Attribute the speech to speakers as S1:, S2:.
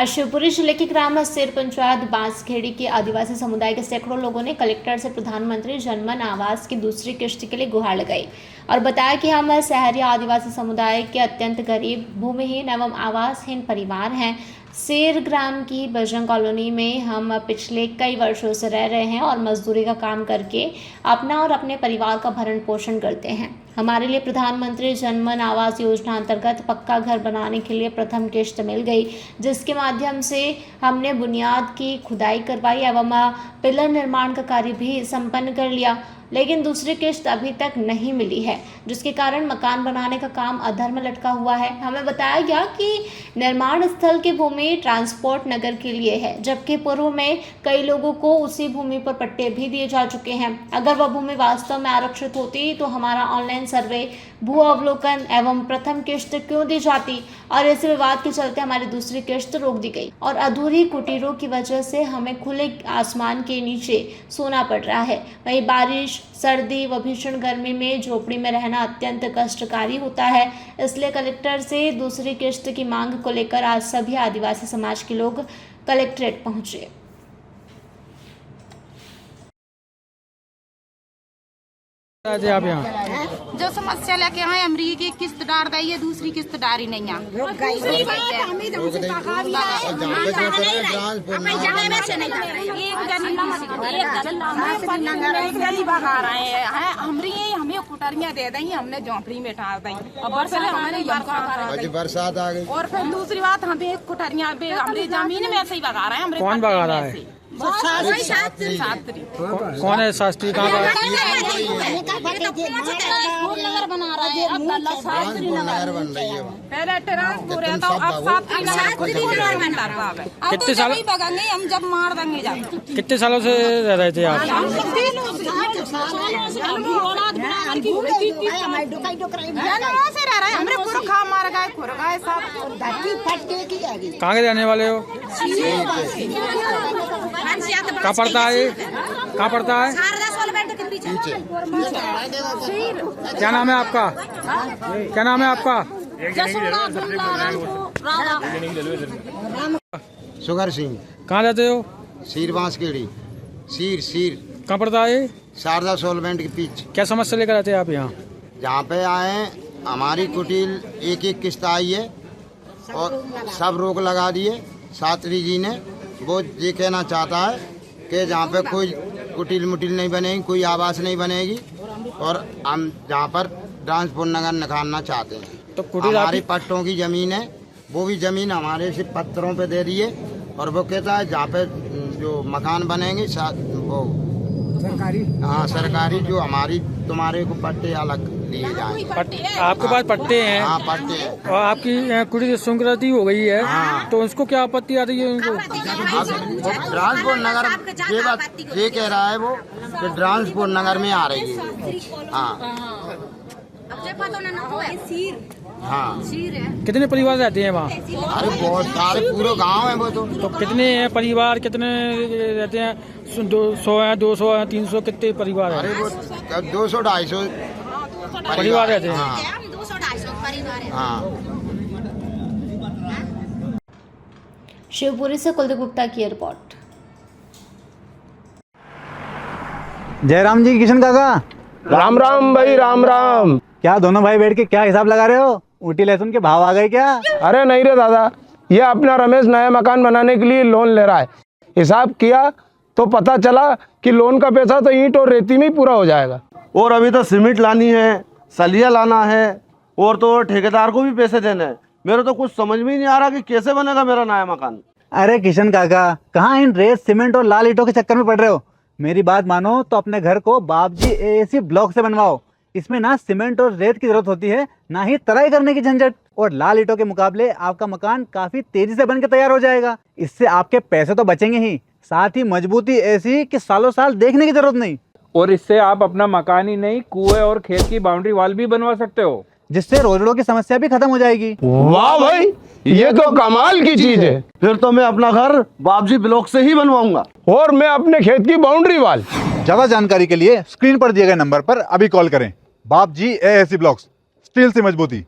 S1: आज शिवपुरी जिले के ग्राम सिर पंचायत बांसखेड़ी के आदिवासी समुदाय के सैकड़ों लोगों ने कलेक्टर से प्रधानमंत्री जनमन आवास की दूसरी किश्त के लिए गुहार लगाई और बताया कि हम शहरी आदिवासी समुदाय के अत्यंत गरीब, भूमिहीन एवं आवासहीन परिवार हैं। सेर ग्राम की बजरंग कॉलोनी में हम पिछले कई वर्षों से रह रहे हैं और मजदूरी का काम करके अपना और अपने परिवार का भरण पोषण करते हैं। हमारे लिए प्रधानमंत्री जनमन आवास योजना अंतर्गत पक्का घर बनाने के लिए प्रथम किश्त मिल गई, जिसके माध्यम से हमने बुनियाद की खुदाई करवाई एवं पिलर निर्माण का कार्य भी संपन्न कर लिया, लेकिन दूसरी किश्त अभी तक नहीं मिली है, जिसके कारण मकान बनाने का काम अधर में लटका हुआ है। हमें बताया गया कि निर्माण स्थल की भूमि ट्रांसपोर्ट नगर के लिए है, जबकि पूर्व में कई लोगों को उसी भूमि पर पट्टे भी दिए जा चुके हैं। अगर वह भूमि वास्तव में आरक्षित होती तो हमारा ऑनलाइन सर्वे, भू अवलोकन एवं प्रथम किश्त क्यों दी जाती, और इस विवाद के चलते हमारी दूसरी किश्त रोक दी गई और अधूरी कुटीरों की वजह से हमें खुले आसमान के नीचे सोना पड़ रहा है। वहीं बारिश, सर्दी व भीषण गर्मी में झोपड़ी में रहना अत्यंत कष्टकारी होता है। इसलिए कलेक्टर से दूसरी किश्त की मांग को लेकर आज सभी आदिवासी समाज के लोग कलेक्ट्रेट पहुंचे।
S2: आप यहाँ
S3: जो समस्या लेके आए, अमरीकी की किस्त डाल रही है, दूसरी किस्त डाली नहीं है। हमें कुटरियाँ दे दी, हमने झोंपड़ी में डाल दी और
S4: बरसात आ गई।
S3: और फिर दूसरी बात, हमें कुटरियाँ हमारी जमीन में ऐसे ही भगा रहे हैं।
S2: कौन भगा रहा है?
S3: शास्त्री।
S2: कौन है शास्त्री? कहाँ का?
S3: नगर बना रहा है, अब शास्त्री नगर
S4: बन रही है।
S3: पहले ट्रांसपोर्ट है, तो अब शास्त्री नगर बन रहा है।
S2: कितने साल
S3: भगाएंगे हम, जब मार देंगे जाके।
S2: कितने सालों से रह रहे थे आप?
S3: से रह रहे हैं, हमरे पुरखा मार गए, खुरगाए सब।
S2: कहाँ के रहने वाले हो? कहाँ पड़ता है? कहाँ पड़ता है? क्या नाम है आपका? क्या नाम है आपका?
S4: सुगर सिंह।
S2: कहाँ रहते हो?
S4: सीर बांसखेड़ी। सीर
S2: कहाँ पड़ता है?
S4: शारदा सोलवेंट के पीछे।
S2: क्या समस्या लेकर आते हैं आप यहाँ?
S4: जहाँ पे आए, हमारी कुटील एक किस्त आई है और सब रोक लगा दिए शास्त्री जी ने। वो ये कहना चाहता है कि जहाँ पे कोई कुटील मुटील नहीं बनेगी, कोई आवास नहीं बनेगी, और हम जहाँ पर ट्रांसपोर्ट नगर निकालना चाहते हैं।
S2: तो कुटील
S4: हमारी पट्टों की जमीन है, वो भी जमीन हमारे से पत्थरों पे दे दी है, और वो कहता है जहाँ पे जो मकान बनेंगे वो सरकारी, हाँ सरकारी, जो हमारी तुम्हारे को पट्टे अलग लिए जाएंगे।
S2: आपके पास पट्टे हैं?
S4: हाँ पट्टे हैं।
S2: और आपकी कुटी स्वीकृति हो गई है,
S4: हाँ।
S2: तो उसको क्या आपत्ति आ रही है उनको?
S4: ट्रांसपोर्ट नगर ये बात ये कह रहा है वो कि ट्रांसपोर्ट नगर में आ रही है। हाँ हाँ।
S2: कितने परिवार रहते हैं वहाँ?
S4: अरे बहुत सारे, पूरे गांव है वो तो
S2: कितने हैं परिवार? कितने रहते हैं? 100 है, 200 है, 300? कितने परिवार
S4: अरे
S2: हैं?
S4: वो 200-250
S2: परिवार रहते हैं।
S4: हाँ।
S1: शिवपुरी से कुलदीप गुप्ता की रिपोर्ट।
S5: जयराम जी, किशन काका।
S6: राम राम भाई, राम राम।
S5: क्या दोनों भाई बैठ के क्या हिसाब लगा रहे हो? ऊटी लहसुन के भाव आ गए क्या?
S6: अरे नहीं रे दादा, ये अपना रमेश नया मकान बनाने के लिए लोन ले रहा है। हिसाब किया तो पता चला कि लोन का पैसा तो ईंट और रेती में ही पूरा हो जाएगा।
S7: और अभी तो सीमेंट लानी है, सलिया लाना है, और तो ठेकेदार को भी पैसे देने हैं। मेरे तो कुछ समझ में ही नहीं आ रहा कि कैसे बनेगा मेरा नया मकान।
S5: अरे किशन काका, कहाँ इन रेत, सीमेंट और लाल ईंटों के चक्कर में पड़ रहे हो? मेरी बात मानो तो अपने घर को बाबजी एएसी ब्लॉक से बनवाओ। इसमें ना सीमेंट और रेत की जरूरत होती है, ना ही तराई करने की झंझट। और लाल ईंटों के मुकाबले आपका मकान काफी तेजी से बनकर तैयार हो जाएगा। इससे आपके पैसे तो बचेंगे ही, साथ ही मजबूती ऐसी कि सालों साल देखने की जरूरत नहीं।
S8: और इससे आप अपना मकान ही नहीं, कुएं और खेत की बाउंड्री वॉल भी बनवा सकते हो,
S5: जिससे रोजड़ों की समस्या भी खत्म हो जाएगी।
S6: वाह भाई, ये तो कमाल की चीज है।
S7: फिर तो मैं अपना घर बाबजी ब्लॉक से ही बनवाऊंगा।
S6: और मैं अपने खेत की बाउंड्री वॉल।
S5: ज्यादा जानकारी के लिए स्क्रीन पर दिए गए नंबर पर अभी कॉल करें। बाबजी एएसी ब्लॉक्स, स्टील से मजबूती।